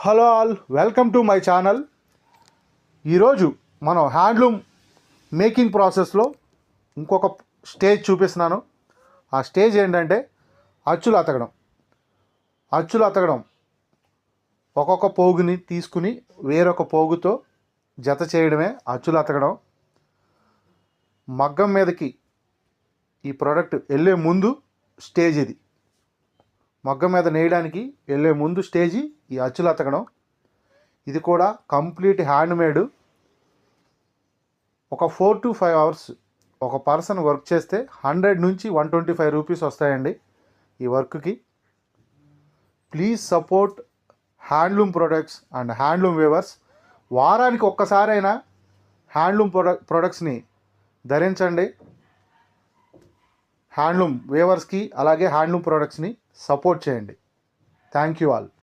Hello all, welcome to my channel. ఈరోజు మనం handloom making ప్రాసెస్లో ఇంకొక స్టేజ్ చూపిస్తున్నాను. ఆ స్టేజ్ ఏంటంటే అచ్చులు అతకడం. ఒక్కొక్క పోగుని తీసుకుని వేరొక పోగుతో జత చేయడమే అచ్చులు అతకడం. మగ్గం మీదకి ఈ ప్రోడక్ట్ వెళ్ళే ముందు స్టేజ్ ఇది. మగ్గం మీద నేయడానికి వెళ్ళే ముందు స్టేజీ ఈ అచ్చులు అతకడం. ఇది కూడా కంప్లీట్ హ్యాండ్మేడ్. ఒక 4 to 5 అవర్స్ ఒక పర్సన్ వర్క్ చేస్తే 100 నుంచి 125 రూపీస్ వస్తాయండి ఈ వర్క్కి. Please support handloom products and handloom weavers. వారానికి ఒక్కసారైనా హ్యాండ్లూమ్ ప్రొడక్ట్స్ని ధరించండి. హ్యాండ్లూమ్ వేవర్స్కి అలాగే హ్యాండ్లూమ్ ప్రొడక్ట్స్ని సపోర్ట్ చేయండి. Thank you all.